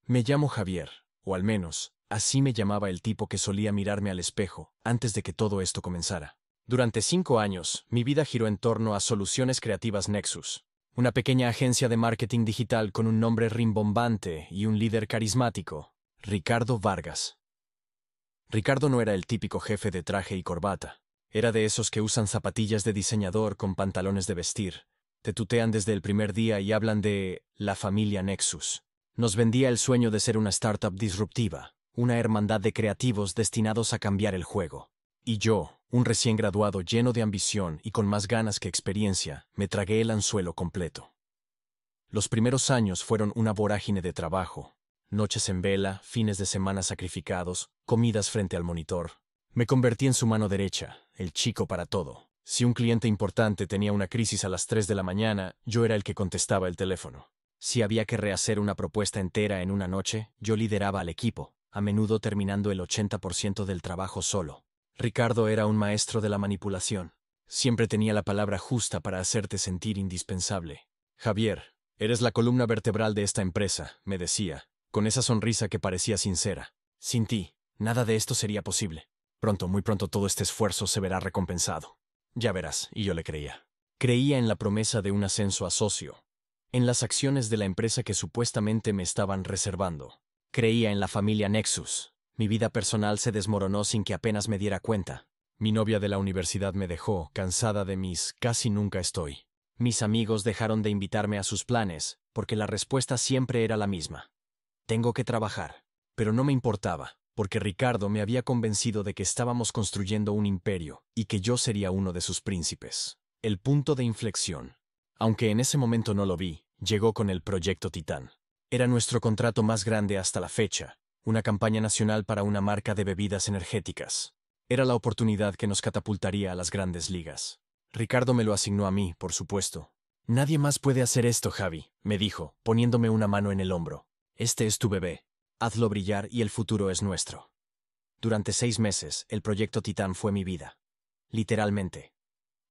Me llamo Javier, o al menos, así me llamaba el tipo que solía mirarme al espejo antes de que todo esto comenzara. Durante 5 años, mi vida giró en torno a Soluciones Creativas Nexus, una pequeña agencia de marketing digital con un nombre rimbombante y un líder carismático, Ricardo Vargas. Ricardo no era el típico jefe de traje y corbata. Era de esos que usan zapatillas de diseñador con pantalones de vestir. Te tutean desde el primer día y hablan de la familia Nexus. Nos vendía el sueño de ser una startup disruptiva, una hermandad de creativos destinados a cambiar el juego. Y yo, un recién graduado lleno de ambición y con más ganas que experiencia, me tragué el anzuelo completo. Los primeros años fueron una vorágine de trabajo. Noches en vela, fines de semana sacrificados, comidas frente al monitor. Me convertí en su mano derecha, el chico para todo. Si un cliente importante tenía una crisis a las 3 de la mañana, yo era el que contestaba el teléfono. Si había que rehacer una propuesta entera en una noche, yo lideraba al equipo, a menudo terminando el 80% del trabajo solo. Ricardo era un maestro de la manipulación. Siempre tenía la palabra justa para hacerte sentir indispensable. Javier, eres la columna vertebral de esta empresa, me decía, con esa sonrisa que parecía sincera. Sin ti, nada de esto sería posible. Pronto, muy pronto todo este esfuerzo se verá recompensado. Ya verás, y yo le creía. Creía en la promesa de un ascenso a socio, en las acciones de la empresa que supuestamente me estaban reservando. Creía en la familia Nexus. Mi vida personal se desmoronó sin que apenas me diera cuenta. Mi novia de la universidad me dejó, cansada de mis casi nunca estoy. Mis amigos dejaron de invitarme a sus planes, porque la respuesta siempre era la misma. Tengo que trabajar. Pero no me importaba, porque Ricardo me había convencido de que estábamos construyendo un imperio y que yo sería uno de sus príncipes. El punto de inflexión, aunque en ese momento no lo vi, llegó con el Proyecto Titán. Era nuestro contrato más grande hasta la fecha, una campaña nacional para una marca de bebidas energéticas. Era la oportunidad que nos catapultaría a las grandes ligas. Ricardo me lo asignó a mí, por supuesto. Nadie más puede hacer esto, Javi, me dijo, poniéndome una mano en el hombro. Este es tu bebé. Hazlo brillar y el futuro es nuestro. Durante 6 meses, el Proyecto Titán fue mi vida. Literalmente.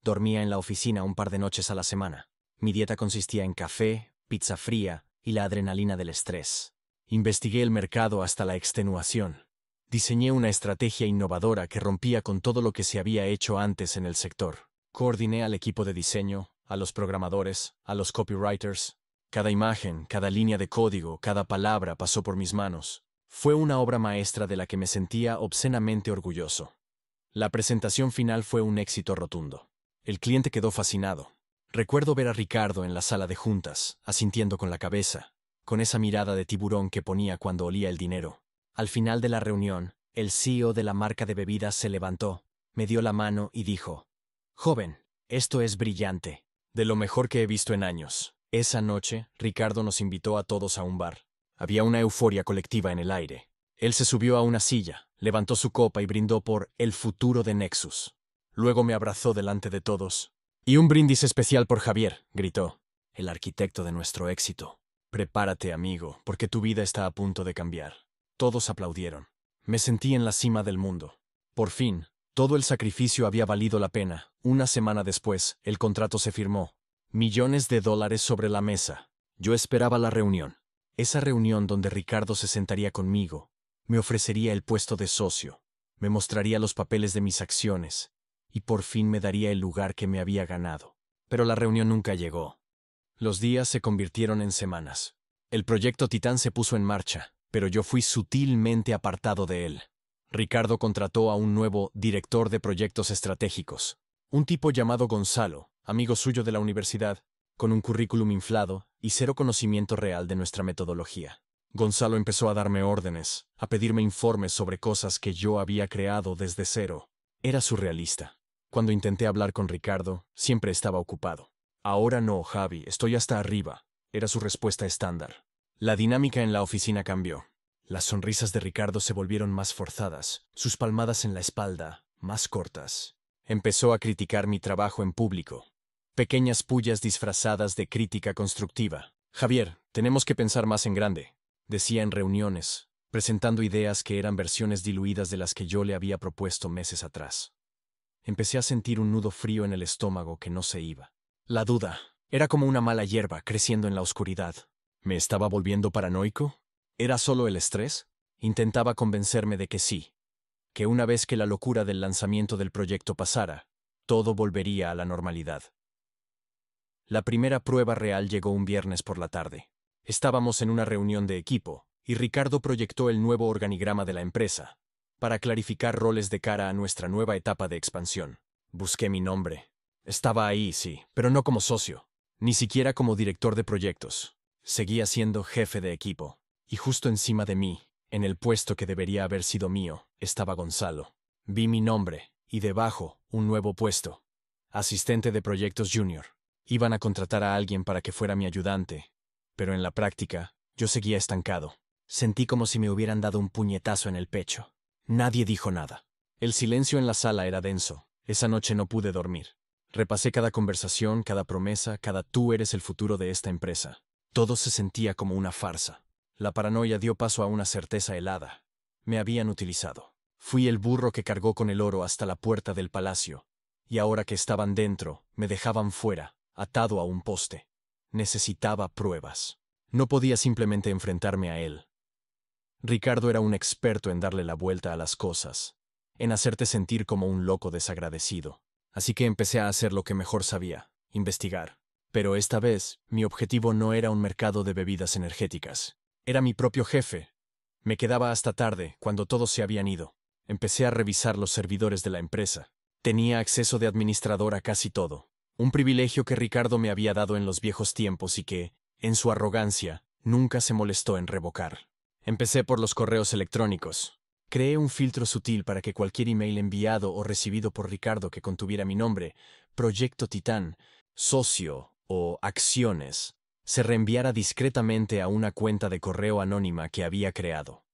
Dormía en la oficina un par de noches a la semana. Mi dieta consistía en café, pizza fría y la adrenalina del estrés. Investigué el mercado hasta la extenuación. Diseñé una estrategia innovadora que rompía con todo lo que se había hecho antes en el sector. Coordiné al equipo de diseño, a los programadores, a los copywriters. Cada imagen, cada línea de código, cada palabra pasó por mis manos. Fue una obra maestra de la que me sentía obscenamente orgulloso. La presentación final fue un éxito rotundo. El cliente quedó fascinado. Recuerdo ver a Ricardo en la sala de juntas, asintiendo con la cabeza, con esa mirada de tiburón que ponía cuando olía el dinero. Al final de la reunión, el CEO de la marca de bebidas se levantó, me dio la mano y dijo: «Joven, esto es brillante. De lo mejor que he visto en años». Esa noche, Ricardo nos invitó a todos a un bar. Había una euforia colectiva en el aire. Él se subió a una silla, levantó su copa y brindó por el futuro de Nexus. Luego me abrazó delante de todos. «Y un brindis especial por Javier», gritó, «el arquitecto de nuestro éxito. Prepárate, amigo, porque tu vida está a punto de cambiar». Todos aplaudieron. Me sentí en la cima del mundo. Por fin, todo el sacrificio había valido la pena. Una semana después, el contrato se firmó. Millones de dólares sobre la mesa. Yo esperaba la reunión. Esa reunión donde Ricardo se sentaría conmigo, me ofrecería el puesto de socio, me mostraría los papeles de mis acciones y por fin me daría el lugar que me había ganado. Pero la reunión nunca llegó. Los días se convirtieron en semanas. El Proyecto Titán se puso en marcha, pero yo fui sutilmente apartado de él. Ricardo contrató a un nuevo director de proyectos estratégicos, un tipo llamado Gonzalo, amigo suyo de la universidad, con un currículum inflado y cero conocimiento real de nuestra metodología. Gonzalo empezó a darme órdenes, a pedirme informes sobre cosas que yo había creado desde cero. Era surrealista. Cuando intenté hablar con Ricardo, siempre estaba ocupado. «Ahora no, Javi, estoy hasta arriba», era su respuesta estándar. La dinámica en la oficina cambió. Las sonrisas de Ricardo se volvieron más forzadas, sus palmadas en la espalda más cortas. Empezó a criticar mi trabajo en público. Pequeñas pullas disfrazadas de crítica constructiva. «Javier, tenemos que pensar más en grande», decía en reuniones, presentando ideas que eran versiones diluidas de las que yo le había propuesto meses atrás. Empecé a sentir un nudo frío en el estómago que no se iba. La duda era como una mala hierba creciendo en la oscuridad. ¿Me estaba volviendo paranoico? ¿Era solo el estrés? Intentaba convencerme de que sí, que una vez que la locura del lanzamiento del proyecto pasara, todo volvería a la normalidad. La primera prueba real llegó un viernes por la tarde. Estábamos en una reunión de equipo, y Ricardo proyectó el nuevo organigrama de la empresa, para clarificar roles de cara a nuestra nueva etapa de expansión. Busqué mi nombre. Estaba ahí, sí, pero no como socio, ni siquiera como director de proyectos. Seguía siendo jefe de equipo, y justo encima de mí, en el puesto que debería haber sido mío, estaba Gonzalo. Vi mi nombre, y debajo, un nuevo puesto. Asistente de proyectos junior. Iban a contratar a alguien para que fuera mi ayudante, pero en la práctica, yo seguía estancado. Sentí como si me hubieran dado un puñetazo en el pecho. Nadie dijo nada. El silencio en la sala era denso. Esa noche no pude dormir. Repasé cada conversación, cada promesa, cada tú eres el futuro de esta empresa. Todo se sentía como una farsa. La paranoia dio paso a una certeza helada. Me habían utilizado. Fui el burro que cargó con el oro hasta la puerta del palacio. Y ahora que estaban dentro, me dejaban fuera, atado a un poste. Necesitaba pruebas. No podía simplemente enfrentarme a él. Ricardo era un experto en darle la vuelta a las cosas, en hacerte sentir como un loco desagradecido. Así que empecé a hacer lo que mejor sabía, investigar. Pero esta vez, mi objetivo no era un mercado de bebidas energéticas. Era mi propio jefe. Me quedaba hasta tarde, cuando todos se habían ido. Empecé a revisar los servidores de la empresa. Tenía acceso de administrador a casi todo. Un privilegio que Ricardo me había dado en los viejos tiempos y que, en su arrogancia, nunca se molestó en revocar. Empecé por los correos electrónicos. Creé un filtro sutil para que cualquier email enviado o recibido por Ricardo que contuviera mi nombre, Proyecto Titán, socio o acciones, se reenviara discretamente a una cuenta de correo anónima que había creado.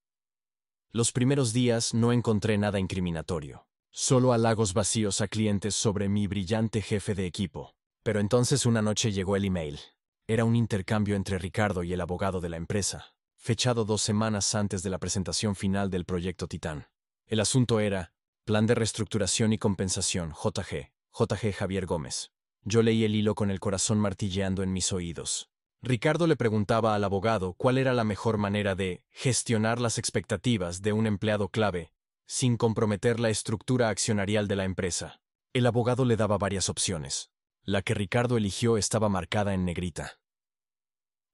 Los primeros días no encontré nada incriminatorio. Solo halagos vacíos a clientes sobre mi brillante jefe de equipo. Pero entonces una noche llegó el email. Era un intercambio entre Ricardo y el abogado de la empresa, fechado 2 semanas antes de la presentación final del proyecto Titán. El asunto era Plan de Reestructuración y Compensación, JG Javier Gómez. Yo leí el hilo con el corazón martilleando en mis oídos. Ricardo le preguntaba al abogado cuál era la mejor manera de gestionar las expectativas de un empleado clave sin comprometer la estructura accionarial de la empresa. El abogado le daba varias opciones. La que Ricardo eligió estaba marcada en negrita.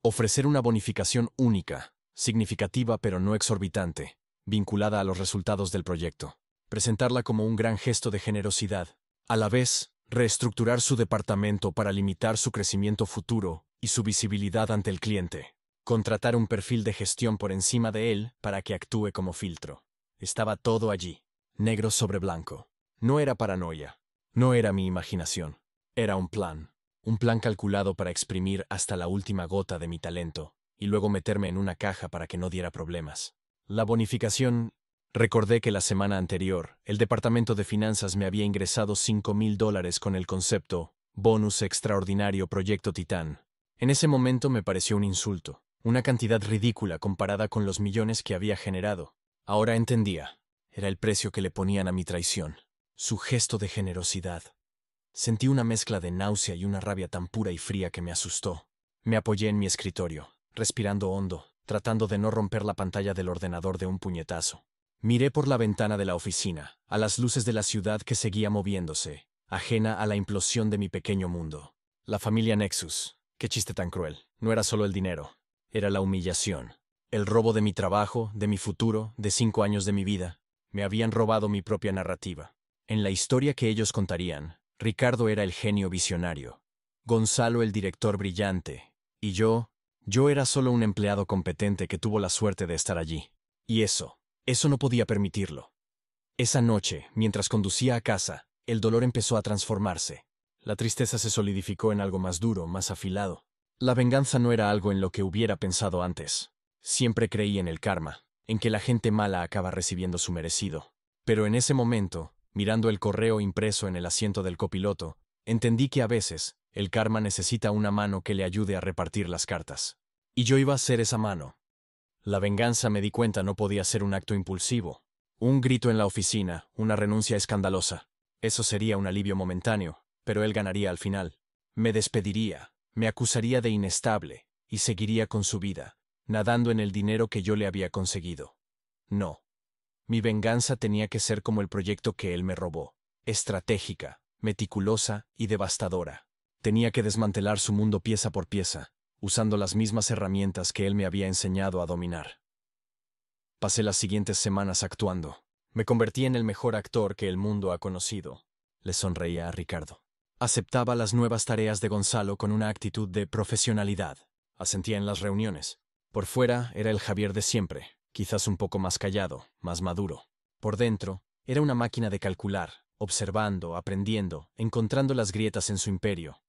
Ofrecer una bonificación única, significativa pero no exorbitante, vinculada a los resultados del proyecto. Presentarla como un gran gesto de generosidad. A la vez, reestructurar su departamento para limitar su crecimiento futuro y su visibilidad ante el cliente. Contratar un perfil de gestión por encima de él para que actúe como filtro. Estaba todo allí, negro sobre blanco. No era paranoia, no era mi imaginación. Era un plan. Un plan calculado para exprimir hasta la última gota de mi talento, y luego meterme en una caja para que no diera problemas. La bonificación. Recordé que la semana anterior, el Departamento de Finanzas me había ingresado $5,000 con el concepto Bonus Extraordinario Proyecto Titán. En ese momento me pareció un insulto, una cantidad ridícula comparada con los millones que había generado. Ahora entendía. Era el precio que le ponían a mi traición. Su gesto de generosidad. Sentí una mezcla de náusea y una rabia tan pura y fría que me asustó. Me apoyé en mi escritorio, respirando hondo, tratando de no romper la pantalla del ordenador de un puñetazo. Miré por la ventana de la oficina, a las luces de la ciudad que seguía moviéndose, ajena a la implosión de mi pequeño mundo. La familia Nexus. Qué chiste tan cruel. No era solo el dinero. Era la humillación. El robo de mi trabajo, de mi futuro, de 5 años de mi vida. Me habían robado mi propia narrativa. En la historia que ellos contarían, Ricardo era el genio visionario, Gonzalo el director brillante, y yo era solo un empleado competente que tuvo la suerte de estar allí. Y eso no podía permitirlo. Esa noche, mientras conducía a casa, el dolor empezó a transformarse. La tristeza se solidificó en algo más duro, más afilado. La venganza no era algo en lo que hubiera pensado antes. Siempre creí en el karma, en que la gente mala acaba recibiendo su merecido. Pero en ese momento, mirando el correo impreso en el asiento del copiloto, entendí que a veces, el karma necesita una mano que le ayude a repartir las cartas. Y yo iba a ser esa mano. La venganza, me di cuenta, no podía ser un acto impulsivo. Un grito en la oficina, una renuncia escandalosa. Eso sería un alivio momentáneo, pero él ganaría al final. Me despediría, me acusaría de inestable, y seguiría con su vida. nadando en el dinero que yo le había conseguido. No. Mi venganza tenía que ser como el proyecto que él me robó. Estratégica, meticulosa y devastadora. Tenía que desmantelar su mundo pieza por pieza, usando las mismas herramientas que él me había enseñado a dominar. Pasé las siguientes semanas actuando. Me convertí en el mejor actor que el mundo ha conocido. Le sonreía a Ricardo. Aceptaba las nuevas tareas de Gonzalo con una actitud de profesionalidad. Asentía en las reuniones. Por fuera era el Javier de siempre, quizás un poco más callado, más maduro. Por dentro, era una máquina de calcular, observando, aprendiendo, encontrando las grietas en su imperio.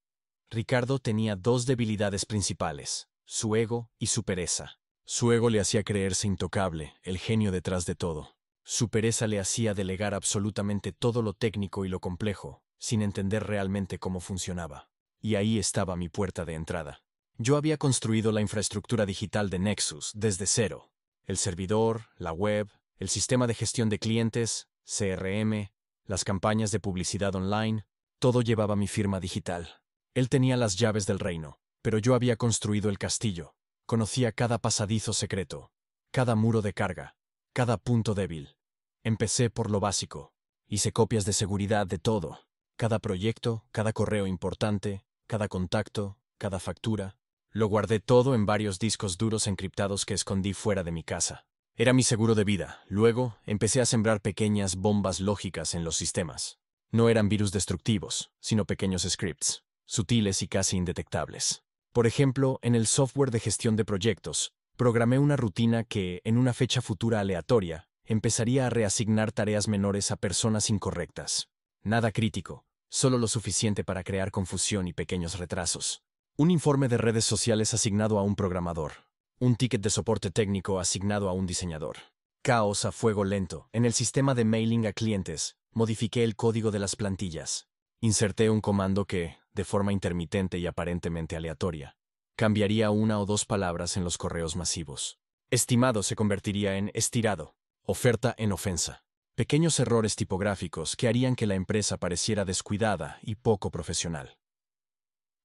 Ricardo tenía dos debilidades principales, su ego y su pereza. Su ego le hacía creerse intocable, el genio detrás de todo. Su pereza le hacía delegar absolutamente todo lo técnico y lo complejo, sin entender realmente cómo funcionaba. Y ahí estaba mi puerta de entrada. Yo había construido la infraestructura digital de Nexus desde cero. El servidor, la web, el sistema de gestión de clientes, CRM, las campañas de publicidad online, todo llevaba mi firma digital. Él tenía las llaves del reino, pero yo había construido el castillo. Conocía cada pasadizo secreto, cada muro de carga, cada punto débil. Empecé por lo básico. Hice copias de seguridad de todo. Cada proyecto, cada correo importante, cada contacto, cada factura. Lo guardé todo en varios discos duros encriptados que escondí fuera de mi casa. Era mi seguro de vida. Luego, empecé a sembrar pequeñas bombas lógicas en los sistemas. No eran virus destructivos, sino pequeños scripts, sutiles y casi indetectables. Por ejemplo, en el software de gestión de proyectos, programé una rutina que, en una fecha futura aleatoria, empezaría a reasignar tareas menores a personas incorrectas. Nada crítico, solo lo suficiente para crear confusión y pequeños retrasos. Un informe de redes sociales asignado a un programador. Un ticket de soporte técnico asignado a un diseñador. Caos a fuego lento. En el sistema de mailing a clientes, modifiqué el código de las plantillas. Inserté un comando que, de forma intermitente y aparentemente aleatoria, cambiaría una o dos palabras en los correos masivos. Estimado se convertiría en estirado. Oferta en ofensa. Pequeños errores tipográficos que harían que la empresa pareciera descuidada y poco profesional.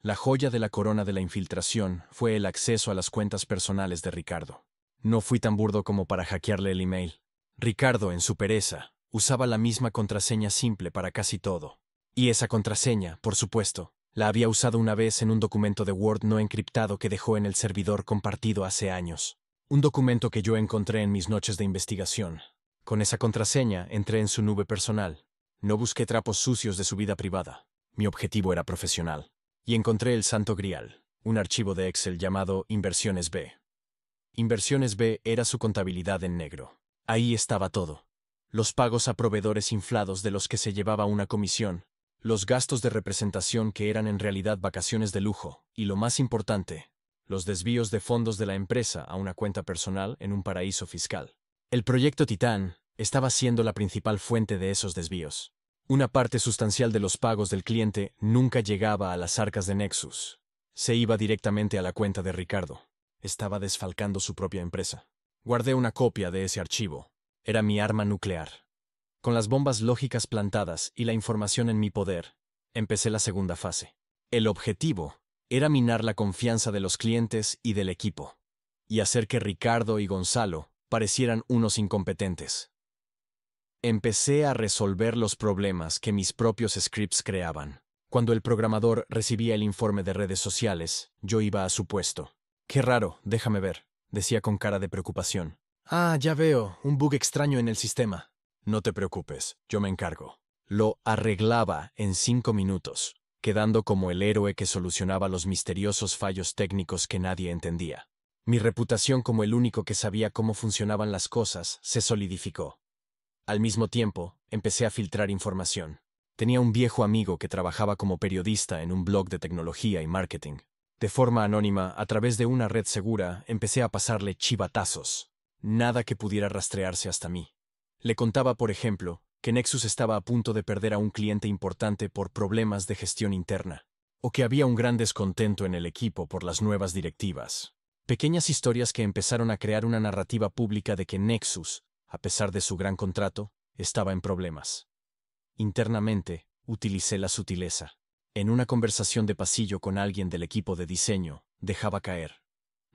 La joya de la corona de la infiltración fue el acceso a las cuentas personales de Ricardo. No fui tan burdo como para hackearle el email. Ricardo, en su pereza, usaba la misma contraseña simple para casi todo. Y esa contraseña, por supuesto, la había usado una vez en un documento de Word no encriptado que dejó en el servidor compartido hace años. Un documento que yo encontré en mis noches de investigación. Con esa contraseña entré en su nube personal. No busqué trapos sucios de su vida privada. Mi objetivo era profesional. Y encontré el Santo Grial, un archivo de Excel llamado Inversiones B. Inversiones B era su contabilidad en negro. Ahí estaba todo. Los pagos a proveedores inflados de los que se llevaba una comisión, los gastos de representación que eran en realidad vacaciones de lujo, y lo más importante, los desvíos de fondos de la empresa a una cuenta personal en un paraíso fiscal. El proyecto Titán estaba siendo la principal fuente de esos desvíos. Una parte sustancial de los pagos del cliente nunca llegaba a las arcas de Nexus. Se iba directamente a la cuenta de Ricardo. Estaba desfalcando su propia empresa. Guardé una copia de ese archivo. Era mi arma nuclear. Con las bombas lógicas plantadas y la información en mi poder, empecé la segunda fase. El objetivo era minar la confianza de los clientes y del equipo, y hacer que Ricardo y Gonzalo parecieran unos incompetentes. Empecé a resolver los problemas que mis propios scripts creaban. Cuando el programador recibía el informe de redes sociales, yo iba a su puesto. «Qué raro, déjame ver», decía con cara de preocupación. «Ah, ya veo, un bug extraño en el sistema». «No te preocupes, yo me encargo». Lo arreglaba en 5 minutos, quedando como el héroe que solucionaba los misteriosos fallos técnicos que nadie entendía. Mi reputación como el único que sabía cómo funcionaban las cosas se solidificó. Al mismo tiempo, empecé a filtrar información. Tenía un viejo amigo que trabajaba como periodista en un blog de tecnología y marketing. De forma anónima, a través de una red segura, empecé a pasarle chivatazos. Nada que pudiera rastrearse hasta mí. Le contaba, por ejemplo, que Nexus estaba a punto de perder a un cliente importante por problemas de gestión interna, o que había un gran descontento en el equipo por las nuevas directivas. Pequeñas historias que empezaron a crear una narrativa pública de que Nexus, a pesar de su gran contrato, estaba en problemas. Internamente, utilicé la sutileza. En una conversación de pasillo con alguien del equipo de diseño, dejaba caer.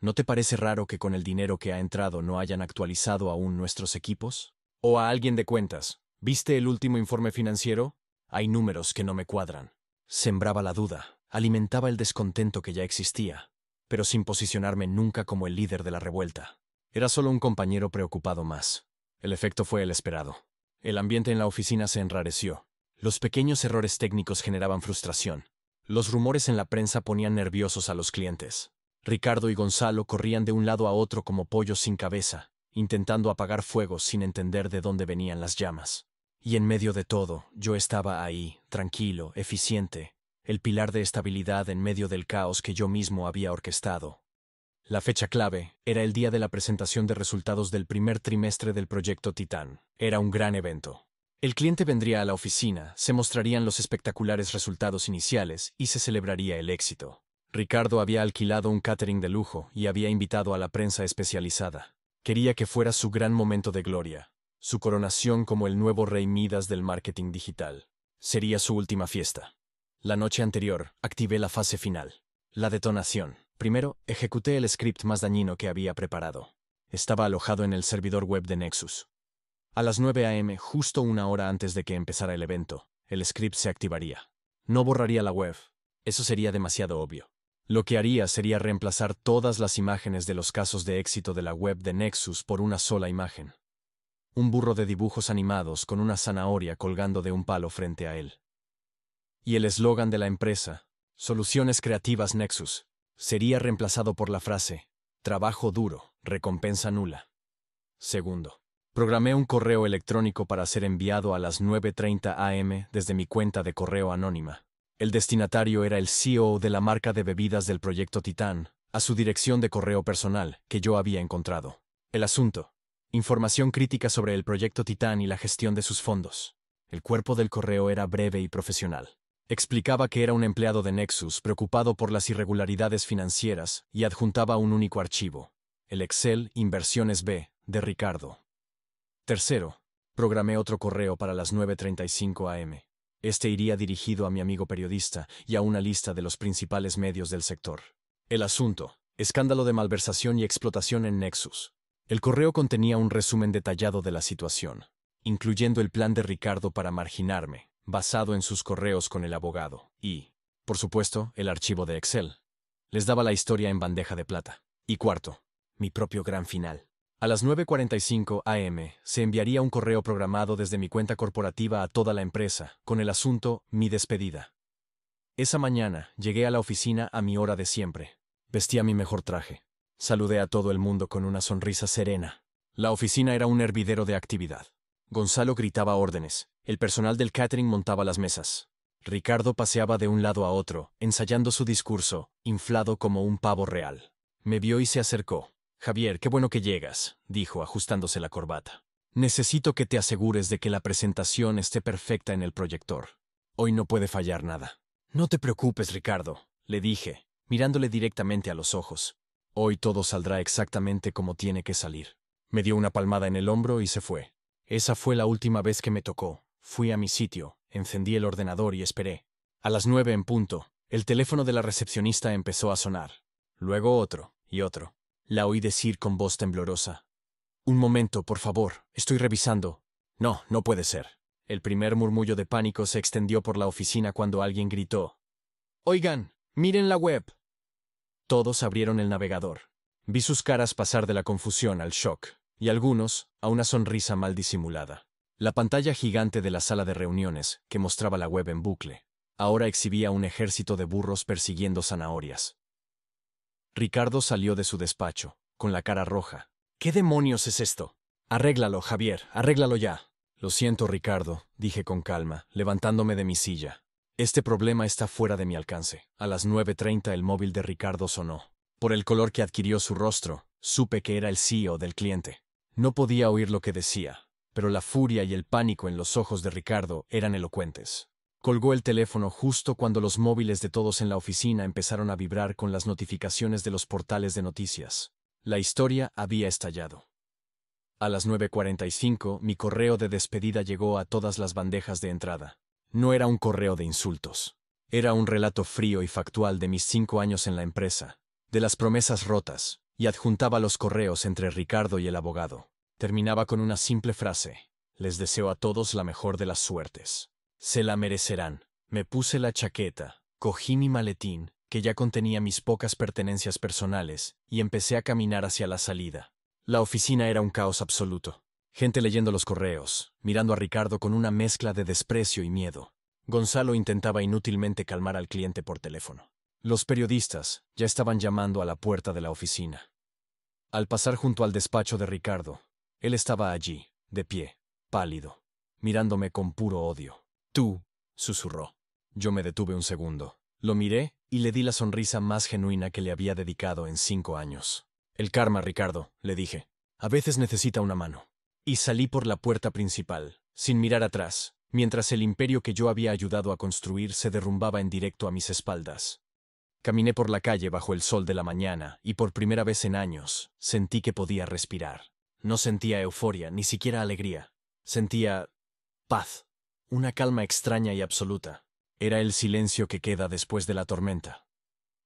¿No te parece raro que con el dinero que ha entrado no hayan actualizado aún nuestros equipos? O a alguien de cuentas, ¿viste el último informe financiero? Hay números que no me cuadran. Sembraba la duda, alimentaba el descontento que ya existía, pero sin posicionarme nunca como el líder de la revuelta. Era solo un compañero preocupado más. El efecto fue el esperado. El ambiente en la oficina se enrareció. Los pequeños errores técnicos generaban frustración. Los rumores en la prensa ponían nerviosos a los clientes. Ricardo y Gonzalo corrían de un lado a otro como pollos sin cabeza, intentando apagar fuegos sin entender de dónde venían las llamas. Y en medio de todo, yo estaba ahí, tranquilo, eficiente, el pilar de estabilidad en medio del caos que yo mismo había orquestado. La fecha clave era el día de la presentación de resultados del primer trimestre del proyecto Titán. Era un gran evento. El cliente vendría a la oficina, se mostrarían los espectaculares resultados iniciales y se celebraría el éxito. Ricardo había alquilado un catering de lujo y había invitado a la prensa especializada. Quería que fuera su gran momento de gloria, su coronación como el nuevo rey Midas del marketing digital. Sería su última fiesta. La noche anterior, activé la fase final, la detonación. Primero, ejecuté el script más dañino que había preparado. Estaba alojado en el servidor web de Nexus. A las 9 a.m., justo una hora antes de que empezara el evento, el script se activaría. No borraría la web. Eso sería demasiado obvio. Lo que haría sería reemplazar todas las imágenes de los casos de éxito de la web de Nexus por una sola imagen. Un burro de dibujos animados con una zanahoria colgando de un palo frente a él. Y el eslogan de la empresa, Soluciones Creativas Nexus, sería reemplazado por la frase, trabajo duro, recompensa nula. Segundo, programé un correo electrónico para ser enviado a las 9:30 a.m. desde mi cuenta de correo anónima. El destinatario era el CEO de la marca de bebidas del proyecto Titán, a su dirección de correo personal, que yo había encontrado. El asunto: información crítica sobre el proyecto Titán y la gestión de sus fondos. El cuerpo del correo era breve y profesional. Explicaba que era un empleado de Nexus preocupado por las irregularidades financieras y adjuntaba un único archivo, el Excel Inversiones B, de Ricardo. Tercero, programé otro correo para las 9:35 a.m. Este iría dirigido a mi amigo periodista y a una lista de los principales medios del sector. El asunto: escándalo de malversación y explotación en Nexus. El correo contenía un resumen detallado de la situación, incluyendo el plan de Ricardo para marginarme, basado en sus correos con el abogado, y, por supuesto, el archivo de Excel. Les daba la historia en bandeja de plata. Y cuarto, mi propio gran final. A las 9:45 a.m. se enviaría un correo programado desde mi cuenta corporativa a toda la empresa, con el asunto Mi despedida. Esa mañana llegué a la oficina a mi hora de siempre. Vestía mi mejor traje. Saludé a todo el mundo con una sonrisa serena. La oficina era un hervidero de actividad. Gonzalo gritaba órdenes. El personal del catering montaba las mesas. Ricardo paseaba de un lado a otro, ensayando su discurso, inflado como un pavo real. Me vio y se acercó. Javier, qué bueno que llegas, dijo, ajustándose la corbata. Necesito que te asegures de que la presentación esté perfecta en el proyector. Hoy no puede fallar nada. No te preocupes, Ricardo, le dije, mirándole directamente a los ojos. Hoy todo saldrá exactamente como tiene que salir. Me dio una palmada en el hombro y se fue. Esa fue la última vez que me tocó. Fui a mi sitio, encendí el ordenador y esperé. A las 9 en punto, el teléfono de la recepcionista empezó a sonar. Luego otro, y otro. La oí decir con voz temblorosa: «Un momento, por favor, estoy revisando». «No, no puede ser». El primer murmullo de pánico se extendió por la oficina cuando alguien gritó: «Oigan, miren la web». Todos abrieron el navegador. Vi sus caras pasar de la confusión al shock, y algunos a una sonrisa mal disimulada. La pantalla gigante de la sala de reuniones, que mostraba la web en bucle, ahora exhibía un ejército de burros persiguiendo zanahorias. Ricardo salió de su despacho, con la cara roja. «¿Qué demonios es esto? Arréglalo, Javier, arréglalo ya». «Lo siento, Ricardo», dije con calma, levantándome de mi silla. «Este problema está fuera de mi alcance». A las 9:30 el móvil de Ricardo sonó. Por el color que adquirió su rostro, supe que era el CEO del cliente. No podía oír lo que decía, pero la furia y el pánico en los ojos de Ricardo eran elocuentes. Colgó el teléfono justo cuando los móviles de todos en la oficina empezaron a vibrar con las notificaciones de los portales de noticias. La historia había estallado. A las 9:45 mi correo de despedida llegó a todas las bandejas de entrada. No era un correo de insultos. Era un relato frío y factual de mis 5 años en la empresa, de las promesas rotas y adjuntaba los correos entre Ricardo y el abogado. Terminaba con una simple frase: les deseo a todos la mejor de las suertes. Se la merecerán. Me puse la chaqueta, cogí mi maletín, que ya contenía mis pocas pertenencias personales, y empecé a caminar hacia la salida. La oficina era un caos absoluto. Gente leyendo los correos, mirando a Ricardo con una mezcla de desprecio y miedo. Gonzalo intentaba inútilmente calmar al cliente por teléfono. Los periodistas ya estaban llamando a la puerta de la oficina. Al pasar junto al despacho de Ricardo, él estaba allí, de pie, pálido, mirándome con puro odio. «Tú», susurró. Yo me detuve un segundo. Lo miré y le di la sonrisa más genuina que le había dedicado en 5 años. «El karma, Ricardo», le dije. «A veces necesita una mano». Y salí por la puerta principal, sin mirar atrás, mientras el imperio que yo había ayudado a construir se derrumbaba en directo a mis espaldas. Caminé por la calle bajo el sol de la mañana y por primera vez en años sentí que podía respirar. No sentía euforia, ni siquiera alegría. Sentía paz, una calma extraña y absoluta. Era el silencio que queda después de la tormenta.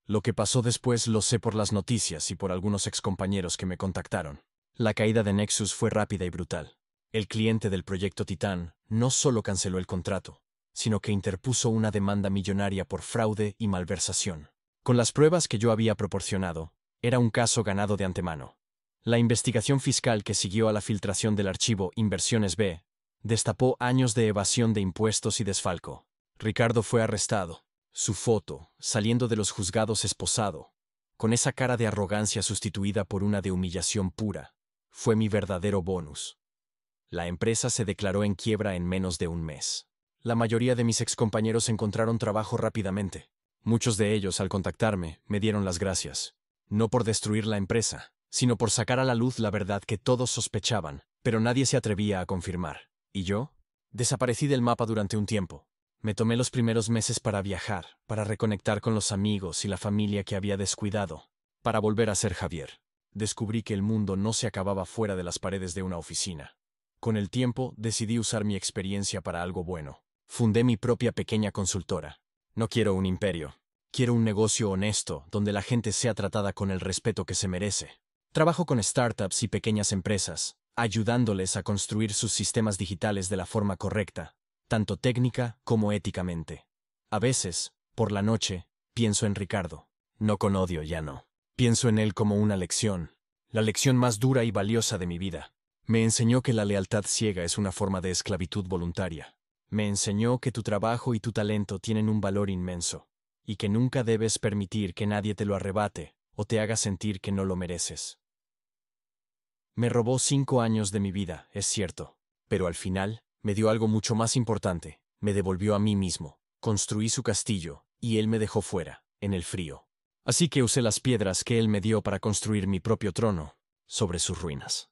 Lo que pasó después lo sé por las noticias y por algunos excompañeros que me contactaron. La caída de Nexus fue rápida y brutal. El cliente del proyecto Titán no solo canceló el contrato, sino que interpuso una demanda millonaria por fraude y malversación. Con las pruebas que yo había proporcionado, era un caso ganado de antemano. La investigación fiscal que siguió a la filtración del archivo Inversiones B destapó años de evasión de impuestos y desfalco. Ricardo fue arrestado. Su foto, saliendo de los juzgados esposado, con esa cara de arrogancia sustituida por una de humillación pura, fue mi verdadero bonus. La empresa se declaró en quiebra en menos de un mes. La mayoría de mis excompañeros encontraron trabajo rápidamente. Muchos de ellos, al contactarme, me dieron las gracias. No por destruir la empresa, sino por sacar a la luz la verdad que todos sospechaban, pero nadie se atrevía a confirmar. ¿Y yo? Desaparecí del mapa durante un tiempo. Me tomé los primeros meses para viajar, para reconectar con los amigos y la familia que había descuidado, para volver a ser Javier. Descubrí que el mundo no se acababa fuera de las paredes de una oficina. Con el tiempo, decidí usar mi experiencia para algo bueno. Fundé mi propia pequeña consultora. No quiero un imperio. Quiero un negocio honesto, donde la gente sea tratada con el respeto que se merece. Trabajo con startups y pequeñas empresas, ayudándoles a construir sus sistemas digitales de la forma correcta, tanto técnica como éticamente. A veces, por la noche, pienso en Ricardo. No con odio, ya no. Pienso en él como una lección, la lección más dura y valiosa de mi vida. Me enseñó que la lealtad ciega es una forma de esclavitud voluntaria. Me enseñó que tu trabajo y tu talento tienen un valor inmenso, y que nunca debes permitir que nadie te lo arrebate o te haga sentir que no lo mereces. Me robó 5 años de mi vida, es cierto, pero al final me dio algo mucho más importante. Me devolvió a mí mismo, construí su castillo, y él me dejó fuera, en el frío. Así que usé las piedras que él me dio para construir mi propio trono sobre sus ruinas.